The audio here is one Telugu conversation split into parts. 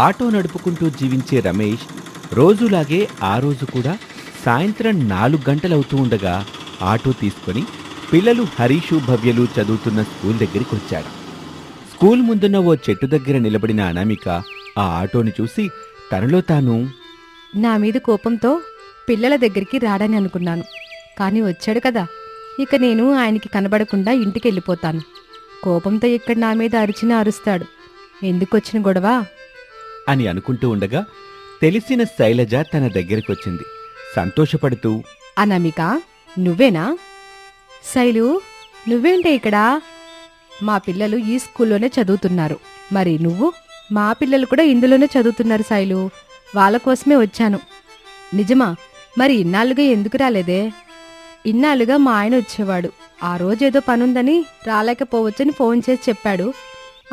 ఆటో నడుపుకుంటూ జీవించే రమేష్ రోజులాగే ఆ రోజు కూడా సాయంత్రం 4 గంటలవుతూ ఉండగా ఆటో తీసుకొని పిల్లలు హరీషు భవ్యలు చదువుతున్న స్కూల్ దగ్గరికి వచ్చాడు. స్కూల్ ముందున్న ఓ చెట్టు దగ్గర నిలబడిన అనామిక ఆ ఆటోని చూసి తనలో తాను, నా మీద కోపంతో పిల్లల దగ్గరికి రాడని అనుకున్నాను. కాని వచ్చాడు కదా, ఇక నేను ఆయనకి కనబడకుండా ఇంటికెళ్ళిపోతాను. కోపంతో ఇక్కడ నా మీద అరిచినా అరుస్తాడు. ఎందుకొచ్చిన గొడవ అని అనుకుంటూ ఉండగా తెలిసిన శైలజ తన దగ్గరికొచ్చింది. సంతోషపడుతూ, అనామిక, నువ్వేనా? శైలు, నువ్వేంటే ఇక్కడ? మా పిల్లలు ఈ స్కూల్లోనే చదువుతున్నారు. మరి నువ్వు? మా పిల్లలు కూడా ఇందులోనే చదువుతున్నారు శైలు. వాళ్ళ కోసమే వచ్చాను. నిజమా? మరి ఇన్నాళ్ళుగా ఎందుకు రాలేదే? ఇన్నాళ్ళుగా మా ఆయన వచ్చేవాడు. ఆ రోజేదో పనుందని రాలేకపోవచ్చని ఫోన్ చేసి చెప్పాడు.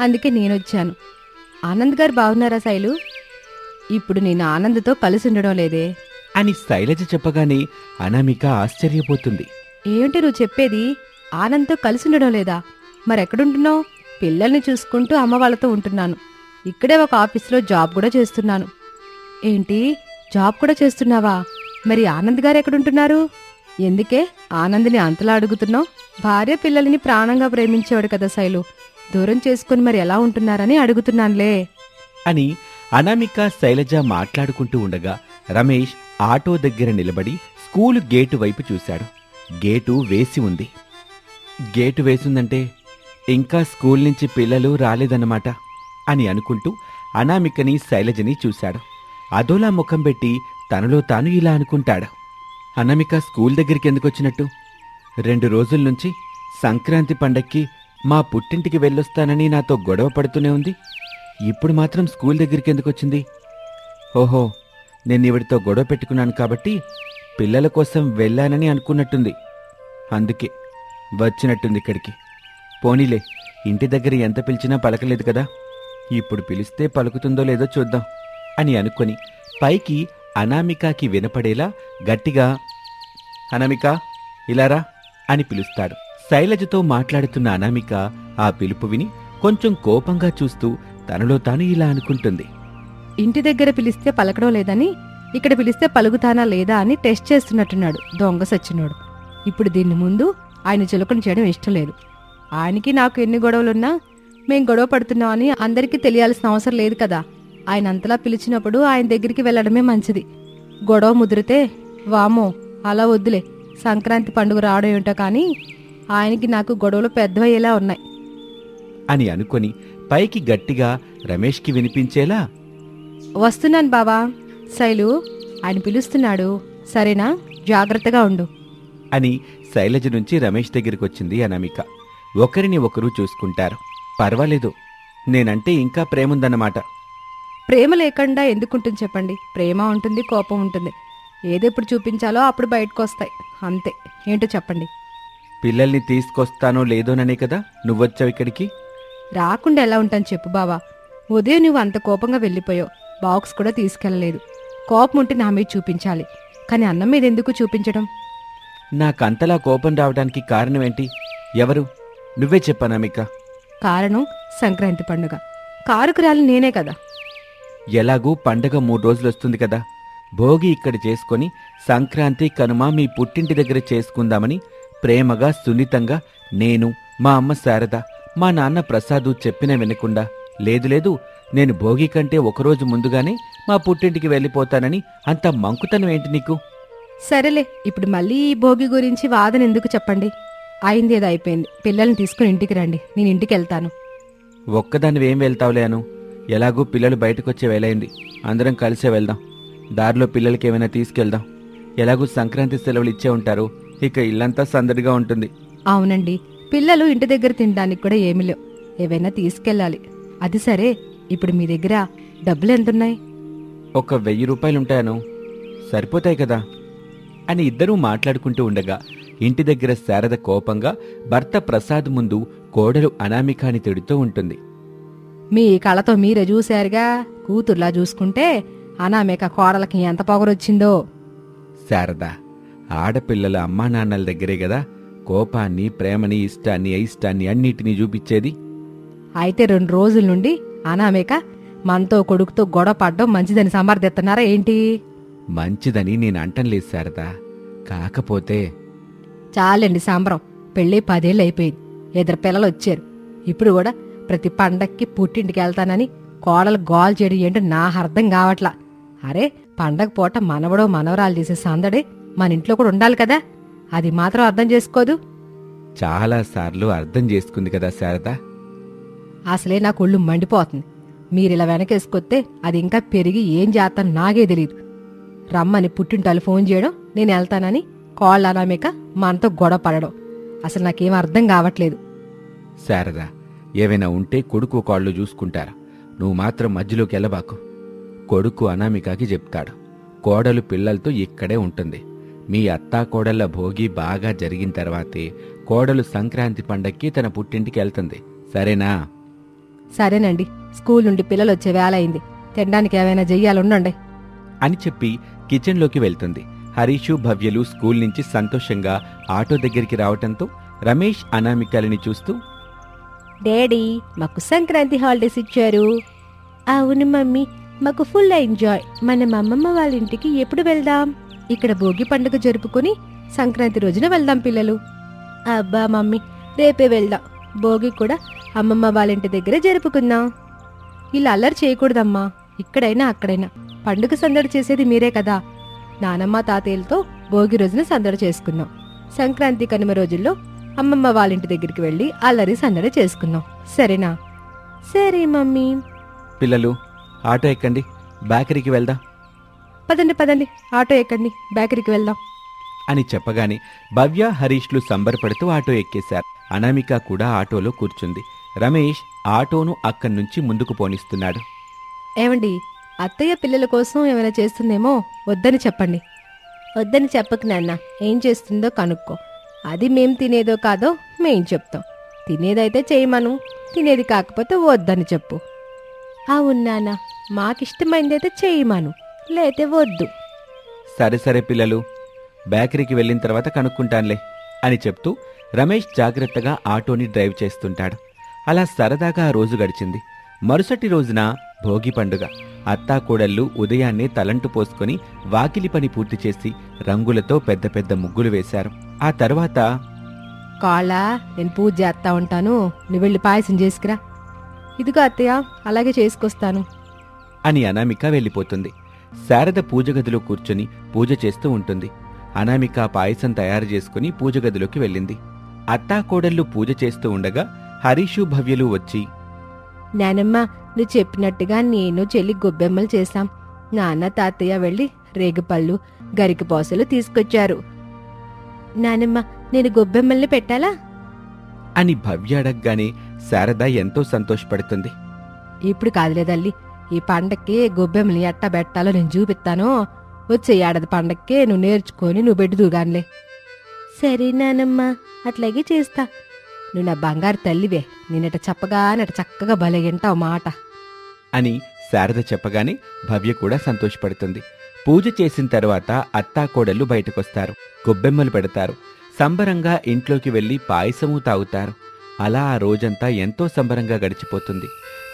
అందుకే నేనొచ్చాను. ఆనంద్ గారు బాగున్నారా శైలు? ఇప్పుడు నేను ఆనంద్తో కలిసి ఉండడం లేదే అని శైలజ చెప్పగానే అనామిక ఆశ్చర్యపోతుంది. ఏమిటి నువ్వు చెప్పేది? ఆనంద్తో కలిసి ఉండడం లేదా? మరెక్కడుంటున్నావు? పిల్లల్ని చూసుకుంటూ అమ్మ వాళ్ళతో ఉంటున్నాను. ఇక్కడే ఒక ఆఫీసులో జాబ్ కూడా చేస్తున్నాను. ఏంటి, జాబ్ కూడా చేస్తున్నావా? మరి ఆనంద్ గారు ఎక్కడుంటున్నారు? ఎందుకే ఆనంద్ని అంతలా అడుగుతున్నావు? భార్య పిల్లల్ని ప్రాణంగా ప్రేమించేవాడు కదా శైలు. దూరం చేసుకుని మరి ఎలా ఉంటున్నారని అడుగుతున్నానులే అని అనామిక శైలజ మాట్లాడుకుంటూ ఉండగా రమేష్ ఆటో దగ్గర నిలబడి స్కూలు గేటు వైపు చూశాడు. గేటు వేసి ఉంది. గేటు వేసిందంటే ఇంకా స్కూల్ నుంచి పిల్లలు రాలేదన్నమాట అని అనుకుంటూ అనామికని శైలజని చూశాడు. అదోలా ముఖం పెట్టి తనలో తాను ఇలా అనుకుంటాడు. అనామిక స్కూల్ దగ్గరికి ఎందుకొచ్చినట్టు? 2 రోజుల నుంచి సంక్రాంతి పండక్కి మా పుట్టింటికి వెళ్ళొస్తానని నాతో గొడవ పడుతూనే ఉంది. ఇప్పుడు మాత్రం స్కూల్ దగ్గరికి ఎందుకొచ్చింది? ఓహో, నేను ఇవిడితో గొడవ పెట్టుకున్నాను కాబట్టి పిల్లల కోసం వెళ్ళానని అనుకున్నట్టుంది. అందుకే వచ్చినట్టుంది ఇక్కడికి. పోనీలే, ఇంటి దగ్గర ఎంత పిలిచినా పలకలేదు కదా, ఇప్పుడు పిలిస్తే పలుకుతుందో లేదో చూద్దాం అని అనుకొని పైకి అనామికకి వినపడేలా గట్టిగా, అనామిక ఇలారా అని పిలుస్తాడు. శైలజతో మాట్లాడుతున్న అనామిక ఆ పిలుపు విని కొంచెం కోపంగా చూస్తూ తనలో తాను ఇలా అనుకుంటుంది. ఇంటి దగ్గర పిలిస్తే పలకడం లేదని ఇక్కడ పిలిస్తే పలుకుతానా లేదా అని టెస్ట్ చేస్తున్నట్టున్నాడు దొంగ సచ్చినోడు. ఇప్పుడు దీన్ని ముందు ఆయన చులకన చేయడం ఇష్టం లేదు. ఆయనకి నాకు ఎన్ని గొడవలున్నా మేం గొడవ పడుతున్నామని అందరికీ తెలియాల్సిన అవసరం లేదు కదా. ఆయన అంతలా పిలిచినప్పుడు ఆయన దగ్గరికి వెళ్లడమే మంచిది. గొడవ ముదిరితే వామో అలా వద్దులే, సంక్రాంతి పండుగ రావడం ఏమిటో కానీ ఆయనకి నాకు గొడవలు పెద్దవయ్యేలా ఉన్నాయి అని అనుకొని పైకి గట్టిగా రమేష్కి వినిపించేలా, వస్తున్నాను బావా. శైలు, ఆయన పిలుస్తున్నాడు, సరేనా? జాగ్రత్తగా ఉండు అని శైలజ నుంచి రమేష్ దగ్గరికొచ్చింది అనామిక. ఒకరిని ఒకరు చూసుకుంటారు. పర్వాలేదు, నేనంటే ఇంకా ప్రేముందన్నమాట. ప్రేమ లేకుండా ఎందుకుంటుంది చెప్పండి? ప్రేమ ఉంటుంది, కోపం ఉంటుంది. ఏదెప్పుడు చూపించాలో అప్పుడు బయటకు వస్తాయి, అంతే. ఏంటో చెప్పండి. పిల్లల్ని తీసుకొస్తానో లేదోననే కదా నువ్వొచ్చావు ఇక్కడికి. రాకుండా ఎలా ఉంటాను చెప్పు బావా. ఉదయం నువ్వు అంత కోపంగా వెళ్ళిపోయావు. బాక్స్ కూడా తీసుకెళ్లలేదు. కోపం ఉంటే నా మీద చూపించాలి, కానీ అన్నం మీద ఎందుకు చూపించడం? నాకంతలా కోపం రావడానికి కారణమేంటి? ఎవరు? నువ్వే చెప్పనామిక. కారణం సంక్రాంతి పండుగ. కారుకు రాలి నేనే కదా. ఎలాగూ పండగ 3 రోజులొస్తుంది కదా. భోగి ఇక్కడ చేసుకొని సంక్రాంతి కనుమ మీ పుట్టింటి దగ్గర చేసుకుందామని ప్రేమగా సున్నితంగా నేను, మా అమ్మ శారద, మా నాన్న ప్రసాదు చెప్పినా వినకుండా, లేదు నేను భోగి కంటే ఒకరోజు ముందుగానే మా పుట్టింటికి వెళ్ళిపోతానని అంత మంకుతనం ఏంటి నీకు? సరేలే, ఇప్పుడు మళ్ళీ ఈ భోగి గురించి వాదన ఎందుకు చెప్పండి. అయింది ఏదో అయిపోయింది. పిల్లల్ని తీసుకుని ఇంటికి రండి, నేను ఇంటికి వెళ్తాను. ఒక్కదానివేం వెళ్తావులే అను. ఎలాగూ పిల్లలు బయటకొచ్చే వేలైంది. అందరం కలిసే వెళ్దాం. దారిలో పిల్లలకి ఏమైనా తీసుకెళ్దాం. ఎలాగూ సంక్రాంతి సెలవులు ఇచ్చే ఉంటారు. ఇక ఇల్లంతా సందడిగా ఉంటుంది. అవునండి, పిల్లలు ఇంటి దగ్గర తినడానికి కూడా ఏమీ లేవు. ఏవైనా తీసుకెళ్ళాలి. అది సరే, ఇప్పుడు మీ దగ్గర డబ్బులు ఎంతున్నాయి? ఒక 1000 రూపాయలుంటాయను. సరిపోతాయి కదా అని ఇద్దరూ మాట్లాడుకుంటూ ఉండగా ఇంటి దగ్గర శారద కోపంగా భర్త ప్రసాద్ ముందు కోడలు అనామికాని తిడుతూ ఉంటుంది. మీ కళ్ళతో మీరే చూశారుగా, కూతుర్లా చూసుకుంటే అనామిక కోడలకి ఎంత పొగరొచ్చిందో. శారద, ఆడపిల్లల అమ్మా నాన్నల దగ్గరే కదా కోపాన్ని, ప్రేమని, ఇష్టాన్ని, అయిష్టాన్ని అన్నిటినీ చూపించేది. అయితే 2 రోజుల నుండి అనామిక మనతో కొడుకుతో గొడవ పడ్డం మంచిదని సమర్థిస్తున్నారా ఏంటి? మంచిదని నేను అంటంలేదు శారదా. కాకపోతే చాలండి సంబరం. పెళ్ళి 10 ఏళ్ళు అయిపోయింది. ఇద్దరు పిల్లలు వచ్చారు. ఇప్పుడు కూడా ప్రతి పండక్కి పుట్టింటికి వెళ్తానని కోడలు గోల్ చేయడం ఏంటో నా అర్థం కావట్లా. అరే, పండగ పూట మనవడో మనవరాలు చేసే సందడి మన ఇంట్లో కూడా ఉండాలి కదా. అది మాత్రం అర్థం చేసుకోదు. చాలాసార్లు అర్థం చేసుకుంది కదా శారదా. అసలే నాకు ఒళ్ళు మండిపోతుంది. మీరిలా వెనకేసుకొస్తే అది ఇంకా పెరిగి ఏం చేస్తాను నాకే తెలీదు. రమ్మని పుట్టింటాలు ఫోన్ చేయడం, నేను వెళ్తానని కోళ్ళ అనామిక మనతో గొడవ పడడం, అసలు నాకేం అర్థం కావట్లేదు. శారదా, ఏవైనా ఉంటే కొడుకు కాళ్ళు చూసుకుంటారా. నువ్వు మాత్రం మధ్యలోకి వెళ్ళబాకు. కొడుకు అనామికకి చెప్తాడు. కోడలు పిల్లలతో ఇక్కడే ఉంటుంది. మీ అత్తా కోడళ్ల భోగి బాగా జరిగిన తర్వాతే కోడలు సంక్రాంతి పండక్కి తన పుట్టింటికి వెళ్తుంది. సరేనా? సరేనండి. స్కూల్ నుండి పిల్లలు వచ్చే వేళ అయింది. తినడానికి ఏమైనా చెయ్యాలుండండి అని చెప్పి కిచెన్లోకి వెళ్తుంది. హరీషు, భవ్యలు స్కూల్ నుంచి సంతోషంగా ఆటో దగ్గరికి రావటంతో రమేష్ అనామికలని చూస్తూ, డాడీ, మాకు సంక్రాంతి హాలిడేస్ ఇచ్చారు. అవును మమ్మీ, మాకు ఫుల్ ఎంజాయ్. మనం అమ్మమ్మ వాళ్ళ ఇంటికి ఎప్పుడు వెళ్దాం? ఇక్కడ భోగి పండుగ జరుపుకుని సంక్రాంతి రోజున వెళ్దాం పిల్లలు. అబ్బా మమ్మీ, రేపే వెళ్దాం. భోగి కూడా అమ్మమ్మ వాళ్ళ ఇంటి దగ్గరే జరుపుకుందాం. ఇలా అల్లరి చేయకూడదమ్మా. ఇక్కడైనా అక్కడైనా పండుగ సందడి చేసేది మీరే కదా. నానమ్మ తాతయ్యలతో భోగి రోజున సందడి చేసుకుందాం. సంక్రాంతి కనుమ రోజుల్లో అమ్మమ్మ వాళ్ళ ఇంటి దగ్గరికి వెళ్ళి అల్లరి సందడి చేసుకుందాం. సరేనా? సరే మమ్మీ. పిల్లలు ఆటో ఎక్కండి, బేకరీకి వెళ్దాం. పదండి పదండి, ఆటో ఎక్కండి, బేకరీకి వెళ్దాం అని చెప్పగానే భవ్య, హరీష్లు సంబరపడుతూ ఆటో ఎక్కేశారు. అనామిక కూడా ఆటోలో కూర్చుంది. రమేష్ ఆటోను అక్కడి నుంచి ముందుకు పోనిస్తున్నాడు. ఏమండి, అత్తయ్య పిల్లల కోసం ఏమైనా చేస్తుందేమో, వద్దని చెప్పండి. వద్దని చెప్పకు నాన్న. ఏం చేస్తుందో కనుక్కో. అది మేం తినేదో కాదో మేం చెప్తాం. తినేదైతే చేయమను, తినేది కాకపోతే వద్దని చెప్పు. అవునానా, మాకిష్టమైందైతే చేయమను, లేతే వద్దు. సరే సరే పిల్లలు, బేకరీకి వెళ్ళిన తర్వాత కనుక్కుంటానులే అని చెప్తూ రమేష్ జాగ్రత్తగా ఆటోని డ్రైవ్ చేస్తుంటాడు. అలా సరదాగా ఆ రోజు గడిచింది. మరుసటి రోజున భోగి పండుగ. అత్తాకోడళ్ళు ఉదయాన్నే తలంటు పోసుకొని వాకిలి పని పూర్తి చేసి రంగులతో పెద్ద పెద్ద ముగ్గులు వేశారు. ఆ తర్వాత, కాళ్ళ నేను పూజ చేస్తా ఉంటాను, నువ్వు వెళ్ళి పాయసం చేసుకురా. ఇదిగో అత్తయ్య, అలాగే చేసుకొస్తాను అని అనామిక వెళ్ళిపోతుంది. శారద పూజ గదిలో కూర్చొని పూజ చేస్తూ ఉంటుంది. అనామిక పాయసం తయారు చేసుకుని పూజ గదిలోకి వెళ్ళింది. అత్తాకోడళ్ళు పూజ చేస్తూ ఉండగా హరీషు, భవ్యలు వచ్చి, నానమ్మ, నువ్వు చెప్పినట్టుగా నేను చెల్లి గొబ్బెమ్మలు చేశాం. నాన్న తాతయ్య వెళ్ళి రేగుపళ్ళు, గరికపోసలు తీసుకొచ్చారు. నానమ్మ, నేను గొబ్బెమ్మల్ని పెట్టాలా అని భవ్య అడగగానే శారద ఎంతో సంతోషపడుతుంది. ఇప్పుడు కాదులేదల్లి, ఈ పండక్కి గొబ్బెమ్మల్ని ఎట్టా పెట్టాలో నేను చూపిస్తాను. వచ్చే ఏడాది పండక్కే నువ్వు నేర్చుకొని నువ్వు పెట్టుదుగానిలే. సరే నానమ్మ, అట్లాగే చేస్తా. నువ్వు నా బంగారు తల్లివే. నేనట చెప్పగానట చక్కగా బలగింటావు మాట అని శారద చెప్పగానే భవ్య కూడా సంతోషపడుతుంది. పూజ చేసిన తర్వాత అత్తాకోడళ్ళు బయటకొస్తారు. గొబ్బెమ్మలు పెడతారు. సంబరంగా ఇంట్లోకి వెళ్లి పాయసము తాగుతారు. అలా ఆ రోజంతా ఎంతో సంబరంగా గడిచిపోతుంది.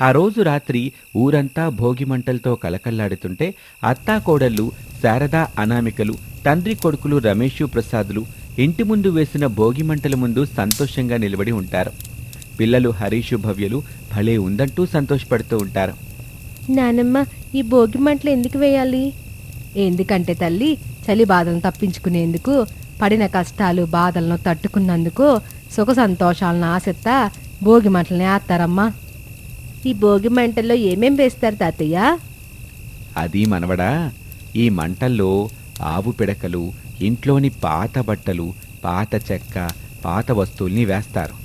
ఆ రోజు రాత్రి ఊరంతా భోగిమంటలతో కలకల్లాడుతుంటే అత్తాకోడళ్ళు శారద, అనామికలు, తండ్రి కొడుకులు రమేషు, ప్రసాదులు ఇంటి ముందు వేసిన భోగిమంటల ముందు సంతోషంగా నిలబడి ఉంటారు. పిల్లలు హరీషు, భవ్యలు భలే ఉందంటూ సంతోషపడుతూ ఉంటారు. నానమ్మ, ఈ భోగి మంటలు ఎందుకు వేయాలి? ఎందుకంటే తల్లి, చలి బాధలను తప్పించుకునేందుకు, పడిన కష్టాలు బాధలను తట్టుకున్నందుకు, సుఖ సంతోషాలను ఆసెత్తా భోగి మంటలను వేస్తారమ్మా. ఈ భోగి మంటల్లో ఏమేం వేస్తారు తాతయ్య? అది మనవడా, ఈ మంటల్లో ఆవు పిడకలు, ఇంట్లోని పాత బట్టలు, పాత చెక్క, పాత వస్తువుల్ని వేస్తారు.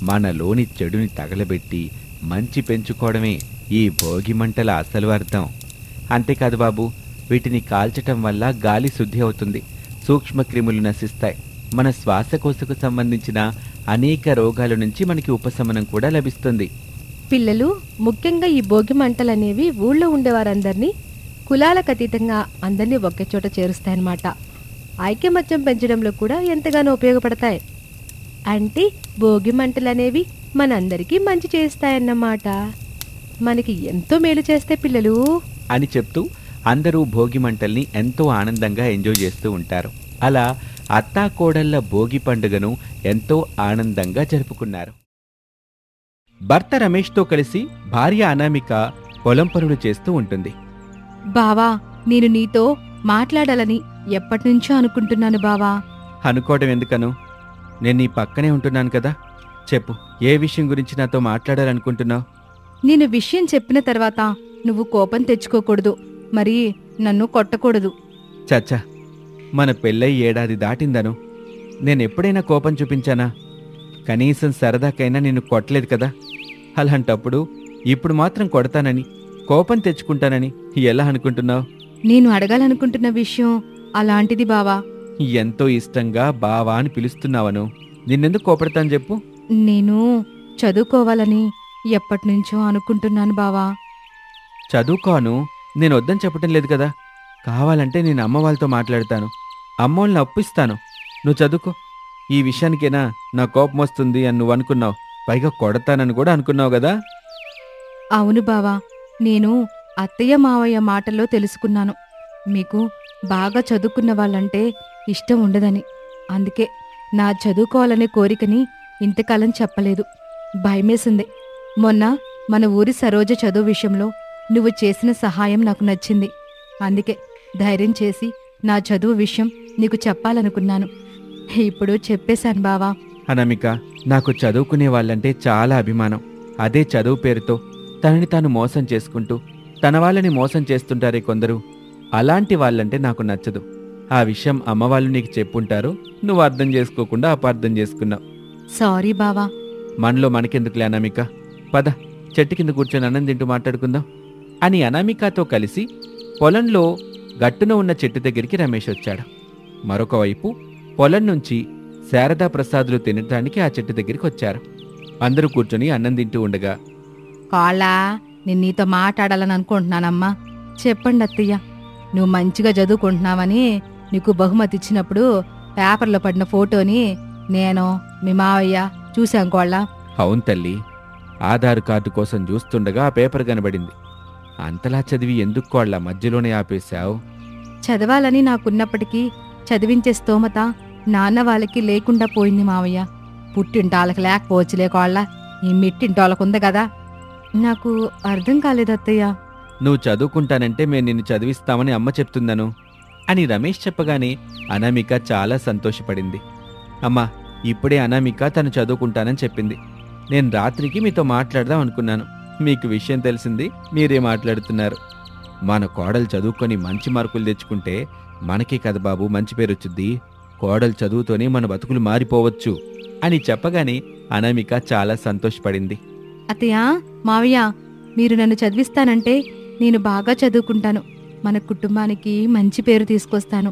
మనలోని చెడుని తగలబెట్టి మంచి పెంచుకోవడమే ఈ భోగి మంటల అసలు అర్థం. అంతేకాదు బాబు, వీటిని కాల్చటం వల్ల గాలి శుద్ధి అవుతుంది, సూక్ష్మక్రిములు నశిస్తాయి. మన శ్వాసకోశకు సంబంధించిన అనేక రోగాల నుంచి మనకి ఉపశమనం కూడా లభిస్తుంది. పిల్లలు, ముఖ్యంగా ఈ భోగి మంటలనేవి ఊళ్ళో ఉండేవారందరినీ కులాలకు అతీతంగా అందరినీ ఒకే చోట చేరుస్తాయన్నమాట. ఐక్యమత్యం పెంచడంలో కూడా ఎంతగానో ఉపయోగపడతాయి. అంటే భోగి మంటలనేవి మనందరికీ మంచి చేస్తాయన్నమాట. మనకి ఎంతో మేలు చేస్తే పిల్లలు. అని చెప్తూ అందరూ భోగి మంటల్ని ఎంతో ఆనందంగా ఎంజాయ్ చేస్తూ ఉంటారు. అలా అత్తాకోడళ్ల భోగి పండుగను ఎంతో ఆనందంగా జరుపుకున్నారు. భర్త రమేష్తో కలిసి భార్య అనామిక పొలం పనులు చేస్తూ ఉంటుంది. బావా, నేను నీతో మాట్లాడాలని ఎప్పటినుంచో అనుకుంటున్నాను బావా. అనుకోవడం ఎందుకను? నేను నీ పక్కనే ఉంటున్నాను కదా. చెప్పు, ఏ విషయం గురించి నాతో మాట్లాడాలనుకుంటున్నావు? నేను విషయం చెప్పిన తర్వాత నువ్వు కోపం తెచ్చుకోకూడదు, మరి నన్ను కొట్టకూడదు. చచ్చా, మన పెళ్ళై ఏడాది దాటిందను. నేనెప్పుడైనా కోపం చూపించానా? కనీసం సరదాకైనా నిన్ను కొట్టలేదు కదా. అలాంటప్పుడు ఇప్పుడు మాత్రం కొడతానని, కోపం తెచ్చుకుంటానని ఎలా అనుకుంటున్నావు? నేను అడగాలనుకుంటున్న విషయం అలాంటిది బావా. ఎంతో ఇష్టంగా బావా అని పిలుస్తున్నావను. నిన్నెందుకు కోపడతాను చెప్పు? నేను చదువుకోవాలని ఎప్పటినుంచో అనుకుంటున్నాను బావా. చదువుకోను, నేను వద్దని చెప్పటం లేదు కదా. కావాలంటే నేను అమ్మ వాళ్ళతో మాట్లాడతాను, అమ్మోళ్ళని అప్పిస్తాను. నువ్వు చదువుకో. ఈ విషయానికైనా నా కోపం వస్తుంది అని నువ్వు అనుకున్నావు. పైగా కొడతానని కూడా అనుకున్నావు కదా. అవును బావా, నేను అత్తయ్య మావయ్య మాటల్లో తెలుసుకున్నాను మీకు బాగా చదువుకున్న వాళ్ళంటే ఇష్టం ఉండదని. అందుకే నా చదువుకోవాలనే కోరికని ఇంతకాలం చెప్పలేదు. భయమేసింది. మొన్న మన ఊరి సరోజ చదువు విషయంలో నువ్వు చేసిన సహాయం నాకు నచ్చింది. అందుకే ధైర్యం చేసి నా చదువు విషయం నీకు చెప్పాలనుకున్నాను. ఇప్పుడు చెప్పేశాను బావా. అనామిక, నాకు చదువుకునే వాళ్ళంటే చాలా అభిమానం. అదే చదువు పేరుతో తనని తాను మోసం చేసుకుంటూ తన వాళ్ళని మోసం చేస్తుంటారే కొందరు, అలాంటి వాళ్ళంటే నాకు నచ్చదు. ఆ విషయం అమ్మవాళ్ళు నీకు చెప్పుంటారు, నువ్వు అర్థం చేసుకోకుండా అపార్థం చేసుకున్నావు. సారీ బావా. మనలో మనకెందుకులే అనామిక. పద, చెట్టు కింద కూర్చొని అన్నం తింటూ మాట్లాడుకుందాం అని అనామికతో కలిసి పొలంలో గట్టున ఉన్న చెట్టు దగ్గరికి రమేష్ వచ్చాడు. మరొక వైపు పొలం నుంచి శారదా ప్రసాదులు తినటానికి ఆ చెట్టు దగ్గరికి వచ్చారు. అందరూ కూర్చొని అన్నం తింటూ ఉండగా, కాళ్ళా, నేను నీతో మాట్లాడాలని అనుకుంటున్నానమ్మా. చెప్పండి అత్తయ్య. నువ్వు మంచిగా చదువుకుంటున్నావని నీకు బహుమతి ఇచ్చినప్పుడు పేపర్లో పడిన ఫోటోని నేను మీ మావయ్య చూశాం కోళ్ళ. అవును తల్లి, ఆధార్ కార్డు కోసం చూస్తుండగా ఆ పేపర్ కనబడింది. అంతలా చదివి ఎందుకు కోళ్ళ మధ్యలోనే ఆపేశావు? చదవాలని నాకున్నప్పటికీ చదివించే స్తోమత నాన్న వాళ్ళకి లేకుండా పోయింది మావయ్య. పుట్టింటాళ్ళకి లేకపోవచ్చులే కోళ్ళ, ఈ మిట్టింటోళ్ళకుంది కదా. నాకు అర్థం కాలేదు అత్తయ్య. నువ్వు చదువుకుంటానంటే మేము నిన్ను చదివిస్తామని అమ్మ చెప్తుందను అని రమేష్ చెప్పగానే అనామిక చాలా సంతోషపడింది. అమ్మా, ఇప్పుడే అనామిక తను చదువుకుంటానని చెప్పింది. నేను రాత్రికి మీతో మాట్లాడదాం అనుకున్నాను. మీకు విషయం తెలిసింది, మీరే మాట్లాడుతున్నారు. మన కోడలు చదువుకొని మంచి మార్కులు తెచ్చుకుంటే మనకే కదా బాబు మంచి పేరు వచ్చుద్ది. కోడలు చదువుతోనే మన బతుకులు మారిపోవచ్చు అని చెప్పగానే అనామిక చాలా సంతోషపడింది. అత్తయ్య, మావయ్య, మీరు నన్ను చదివిస్తానంటే నేను బాగా చదువుకుంటాను, మన కుటుంబానికి మంచి పేరు తీసుకొస్తాను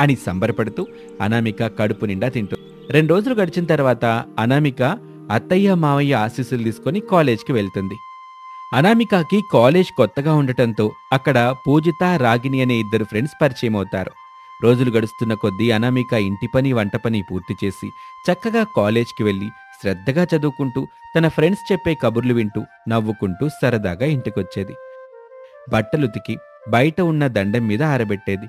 అని సంబరపడుతూ అనామిక కడుపు నిండా తింటూ 2 రోజులు గడిచిన తర్వాత అనామిక అత్తయ్య మావయ్య ఆశీస్సులు తీసుకొని కాలేజ్కి వెళ్తుంది. అనామికకి కాలేజ్ కొత్తగా ఉండటంతో అక్కడ పూజిత, రాగిణి అనే 2 ఫ్రెండ్స్ పరిచయం అవుతారు. రోజులు గడుస్తున్న కొద్దీ అనామిక ఇంటి పని, వంట పని పూర్తి చేసి చక్కగా కాలేజ్కి వెళ్ళి శ్రద్ధగా చదువుకుంటూ తన ఫ్రెండ్స్ చెప్పే కబుర్లు వింటూ నవ్వుకుంటూ సరదాగా ఇంటికొచ్చేది. బట్టలుతికి బయట ఉన్న దండం మీద ఆరబెట్టేది.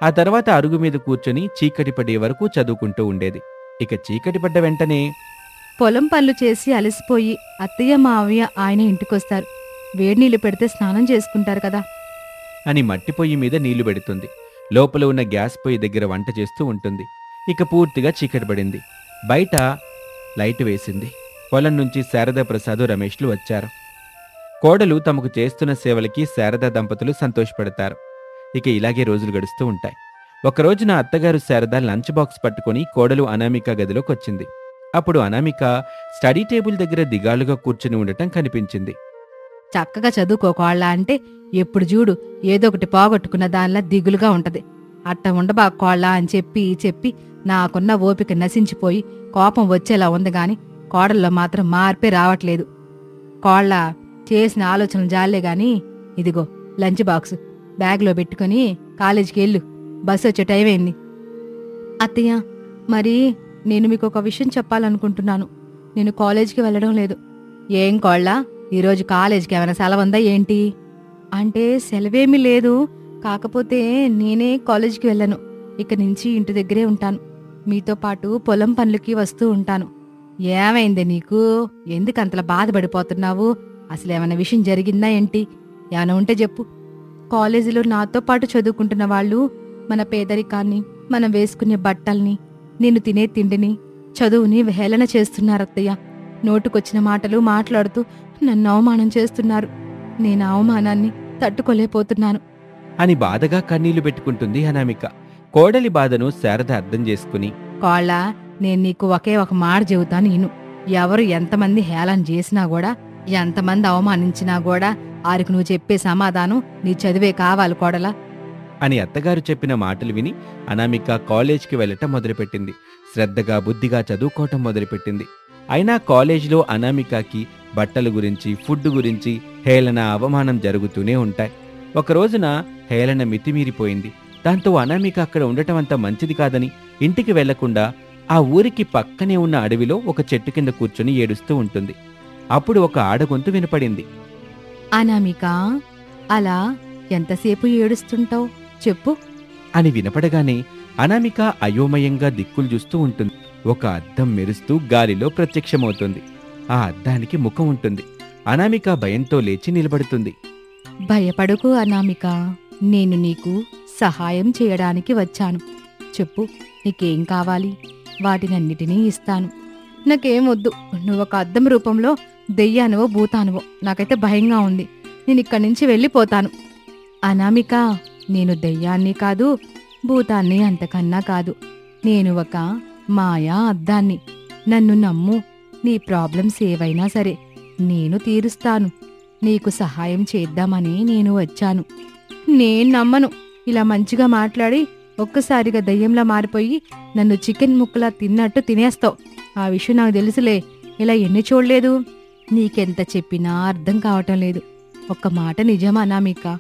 ఆ తర్వాత అరుగు మీద కూర్చొని చీకటి పడే వరకు చదువుకుంటూ ఉండేది. ఇక చీకటి పడ్డ వెంటనే పొలం పనులు చేసి అలసిపోయి అత్తయ్య మావయ్య ఆయన ఇంటికొస్తారు. వేడినీళ్లు పెడితే స్నానం చేసుకుంటారు కదా అని మట్టి పొయ్యి మీద నీళ్లు పెడుతుంది. లోపల ఉన్న గ్యాస్ పొయ్యి దగ్గర వంట చేస్తూ ఉంటుంది. ఇక పూర్తిగా చీకటి పడింది. బయట లైట్ వేసింది. పొలం నుంచి శారదా ప్రసాదు, రమేష్లు వచ్చారు. కోడలు తమకు చేస్తున్న సేవలకి శారదా దంపతులు సంతోషపడతారు. ఇక ఇలాగే రోజులు గడుస్తూ ఉంటాయి. ఒకరోజున అత్తగారు శారద లంచ్ బాక్స్ పట్టుకుని కోడలు అనామిక గదిలోకొచ్చింది. అప్పుడు అనామిక స్టడీ టేబుల్ దగ్గర దిగాలుగా కూర్చుని ఉండటం కనిపించింది. చక్కగా చదువుకోకోళ్ళ అంటే ఎప్పుడు చూడు ఏదో ఒకటి పోగొట్టుకున్న దానిలా దిగులుగా ఉంటది. అట్ట ఉండబాకోళ్ళ అని చెప్పి చెప్పి నాకున్న ఓపిక నశించిపోయి కోపం వచ్చేలా ఉంది గాని కోడల్లో మాత్రం మార్పే రావట్లేదు. కోళ్ళ చేసిన ఆలోచనలు జాలే గాని ఇదిగో లంచ్ బాక్స్ బ్యాగ్లో పెట్టుకుని కాలేజీకి వెళ్ళు, బస్సు వచ్చే టైం అయింది. అత్తయ్య, మరి నేను మీకు ఒక విషయం చెప్పాలనుకుంటున్నాను. నేను కాలేజీకి వెళ్ళడం లేదు. ఏం కోళ్ళ, ఈరోజు కాలేజీకి ఏమైనా సెలవుందా ఏంటి? అంటే సెలవేమీ లేదు. కాకపోతే నేనే కాలేజీకి వెళ్ళను. ఇక నుంచి ఇంటి దగ్గరే ఉంటాను. మీతో పాటు పొలం పనులకి వస్తూ ఉంటాను. ఏమైంది నీకు? ఎందుకంతలా బాధపడిపోతున్నావు? అసలేమైనా విషయం జరిగిందా ఏంటి? ఏమైనా ఉంటే చెప్పు. కాలేజీలో నాతో పాటు చదువుకుంటున్న వాళ్ళు మన పేదరికాన్ని, మనం వేసుకునే బట్టల్ని, నేను తినే తిండిని, చదువుని హేళన చేస్తున్నారత్తయ్య. నోటుకొచ్చిన మాటలు మాట్లాడుతూ నన్ను అవమానం చేస్తున్నారు. నేను ఆ అవమానాన్ని తట్టుకోలేకపోతున్నాను. అని బాధగా కన్నీళ్లు పెట్టుకుంటుంది అనామిక. కోడలి బాధను శారద అర్థం చేసుకుని, కోళ్ళ, నేను నీకు ఒకే ఒక మాట చెబుతాను ఇను. ఎవరు ఎంతమంది హేళన చేసినా కూడా, ఎంతమంది అవమానించినా కూడా ఆరికి నువ్వు చెప్పే సమాధానం నీ చదివే కావాలి కోడలా. అని అత్తగారు చెప్పిన మాటలు విని అనామిక కాలేజ్కి వెళ్ళటం మొదలుపెట్టింది. శ్రద్ధగా బుద్ధిగా చదువుకోవటం మొదలుపెట్టింది. అయినా కాలేజ్లో అనామికకి బట్టల గురించి, ఫుడ్ గురించి హేళన, అవమానం జరుగుతూనే ఉంటాయి. ఒక రోజున హేళన మితిమీరిపోయింది. దాంతో అనామిక అక్కడ ఉండటం అంత మంచిది కాదని ఇంటికి వెళ్లకుండా ఆ ఊరికి పక్కనే ఉన్న అడవిలో ఒక చెట్టు కింద కూర్చొని ఏడుస్తూ ఉంటుంది. అప్పుడు ఒక ఆడగొంతు వినపడింది. అనామిక, అలా ఎంతసేపు ఏడుస్తుంటావు చెప్పు. అని వినపడగానే అనామిక అయోమయంగా దిక్కులు చూస్తూ ఉంటుంది. ఒక అద్దం మెరుస్తూ గాలిలో ప్రత్యక్షమవుతుంది. ఆ అద్దానికి ముఖం ఉంటుంది. అనామిక భయంతో లేచి నిలబడుతుంది. భయపడకు అనామిక, నేను నీకు సహాయం చేయడానికి వచ్చాను. చెప్పు, నీకేం కావాలి? వాటినన్నిటినీ ఇస్తాను. నాకేం వద్దు. నువ్వొక అద్దం రూపంలో దెయ్యానువో భూతానువో నాకైతే భయంగా ఉంది. నేనిక్కడి నుంచి వెళ్ళిపోతాను. అనామిక, నేను దెయ్యాన్ని కాదు, భూతాన్ని అంతకన్నా కాదు. నేను ఒక మాయా అద్దాన్ని. నన్ను నమ్ము. నీ ప్రాబ్లమ్స్ ఏవైనా సరే నేను తీరుస్తాను. నీకు సహాయం చేద్దామని నేను వచ్చాను. నేను నమ్మను. ఇలా మంచిగా మాట్లాడి ఒక్కసారిగా దయ్యంలా మారిపోయి నన్ను చికెన్ ముక్కలా తిన్నట్టు తినేస్తావు. ఆ విషయం నాకు తెలుసులే. ఇలా ఎన్ని చూడలేదు. నీకెంత చెప్పినా అర్థం కావటం లేదు. ఒక్క మాట నిజమా అనామిక?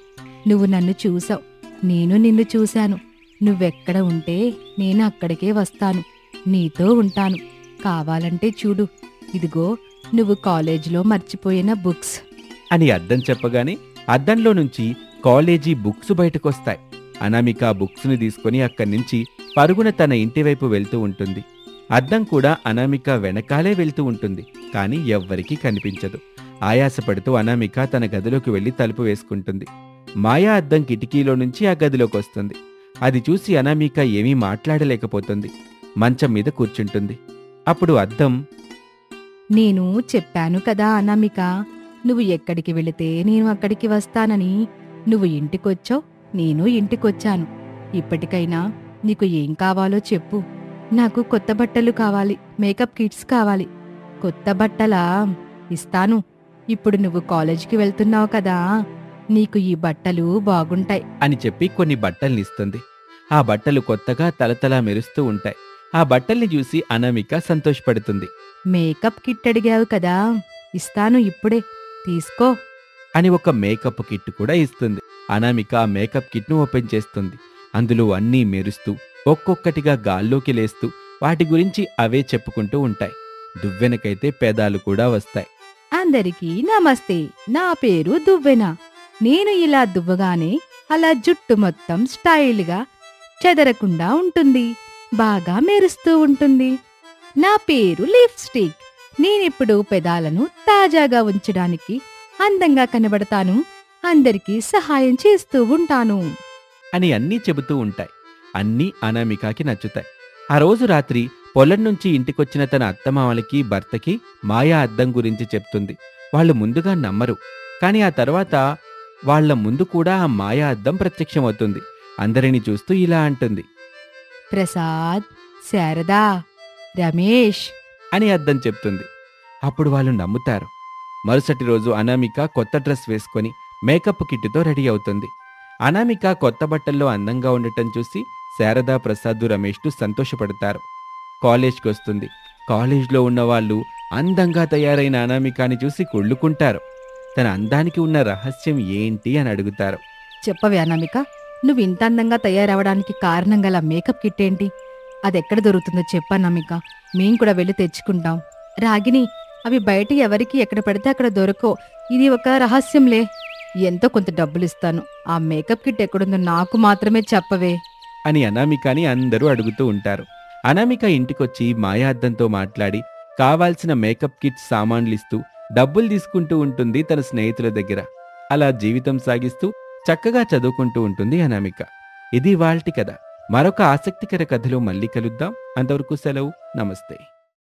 నువ్వు నన్ను చూసావు, నేను నిన్ను చూశాను. నువ్వెక్కడ ఉంటే నేను అక్కడికే వస్తాను. నీతో ఉంటాను. కావాలంటే చూడు, ఇదిగో నువ్వు కాలేజీలో మర్చిపోయిన బుక్స్. అని అద్దం చెప్పగానే అద్దంలో నుంచి కాలేజీ బుక్స్ బయటకొస్తాయి. అనామిక బుక్స్ని తీసుకుని అక్కడి నుంచి పరుగున తన ఇంటివైపు వెళ్తూ ఉంటుంది. అద్దం కూడా అనామిక వెనకాలే వెళ్తూ ఉంటుంది. కాని ఎవ్వరికీ కనిపించదు. ఆయాసపడుతూ అనామిక తన గదిలోకి వెళ్లి తలుపు వేసుకుంటుంది. మాయా అద్దం కిటికీలో నుంచి ఆ గదిలోకి వస్తుంది. అది చూసి అనామిక ఏమీ మాట్లాడలేకపోతుంది. మంచం మీద కూర్చుంటుంది. అప్పుడు అద్దం, నేను చెప్పాను కదా అనామిక, నువ్వు ఎక్కడికి వెళితే నేను అక్కడికి వస్తానని. నువ్వు ఇంటికొచ్చావు, నేను ఇంటికొచ్చాను. ఇప్పటికైనా నీకు ఏం కావాలో చెప్పు. నాకు కొత్త బట్టలు కావాలి, మేకప్ కిట్స్ కావాలి. కొత్త బట్టలా? ఇస్తాను. ఇప్పుడు నువ్వు కాలేజీకి వెళ్తున్నావు కదా, నీకు ఈ బట్టలు బాగుంటాయి అని చెప్పి కొన్ని బట్టల్నిస్తుంది. ఆ బట్టలు కొత్తగా తలతలా మెరుస్తూ ఉంటాయి. ఆ బట్టల్ని చూసి అనామిక సంతోషపడుతుంది. మేకప్ కిట్ అడిగావు కదా, ఇస్తాను ఇప్పుడే, తీసుకో అని ఒక మేకప్ కిట్ కూడా ఇస్తుంది. అనామిక ఆ మేకప్ కిట్ను ఓపెన్ చేస్తుంది. అందులో అన్నీ మెరుస్తూ ఒక్కొక్కటిగా గాల్లోకి లేస్తూ వాటి గురించి అవే చెప్పుకుంటూ ఉంటాయి. దువ్వెనకైతే పెదాలు కూడా వస్తాయి. అందరికీ నమస్తే. నా పేరు దువ్వెన. నేను ఇలా దువ్వగానే అలా జుట్టు మొత్తం స్టైల్గా చెదరకుండా ఉంటుంది, బాగా మెరుస్తూ ఉంటుంది. నా పేరు లిప్స్టిక్. నేనిప్పుడు పెదాలను తాజాగా ఉంచడానికి అందంగా కనబడతాను. అందరికీ సహాయం చేస్తూ ఉంటాను అని అన్నీ చెబుతూ ఉంటాయి. అన్నీ అనామికకి నచ్చుతాయి. ఆ రోజు రాత్రి పొలం నుంచి ఇంటికొచ్చిన తన అత్తమామలకి, భర్తకి మాయా అద్దం గురించి చెప్తుంది. వాళ్ళు ముందుగా నమ్మరు. కాని ఆ తర్వాత వాళ్ల ముందు కూడా ఆ మాయా అద్దం ప్రత్యక్షమవుతుంది. అందరినీ చూస్తూ ఇలా అంటుంది, ప్రసాద్, శారదా, రమేష్ అని అద్దం చెప్తుంది. అప్పుడు వాళ్ళు నమ్ముతారు. మరుసటి రోజు అనామిక కొత్త డ్రెస్ వేసుకొని మేకప్ కిట్టుతో రెడీ అవుతుంది. అనామిక కొత్త బట్టల్లో అందంగా ఉండటం చూసి శారదా, ప్రసాద్, రమేష్లు సంతోషపడతారు. కాలేజ్కి వస్తుంది. కాలేజ్లో ఉన్నవాళ్ళు అందంగా తయారైన అనామికని చూసి కుళ్ళుకుంటారు. తన అందానికి ఉన్న రహస్యం ఏంటి అని అడుగుతారు. చెప్పవే అనామిక, నువ్వు ఇంత అందంగా తయారవడానికి కారణం గల మేకప్ కిట్ ఏంటి? అదెక్కడ దొరుకుతుందో చెప్పన్నామిక, మేం కూడా వెళ్ళి తెచ్చుకుంటాం. రాగిని, అవి బయట ఎవరికి ఎక్కడ పడితే అక్కడ దొరకవు. ఇది ఒక రహస్యంలే. ఎంతో కొంత డబ్బులిస్తాను. ఆ మేకప్ కిట్ ఎక్కడుందో నాకు మాత్రమే చెప్పవే. అని అనామికని అందరూ అడుగుతూ ఉంటారు. అనామిక ఇంటికొచ్చి మాయా అద్దంతో మాట్లాడి కావాల్సిన మేకప్ కిట్ సామాన్లిస్తూ డబ్బులు తీసుకుంటూ ఉంటుంది తన స్నేహితుల దగ్గర. అలా జీవితం సాగిస్తూ చక్కగా చదువుకుంటూ ఉంటుంది అనామిక. ఇది ఇవాల్టి కథ. మరొక ఆసక్తికర కథలో మళ్ళీ కలుద్దాం. అంతవరకు సెలవు. నమస్తే.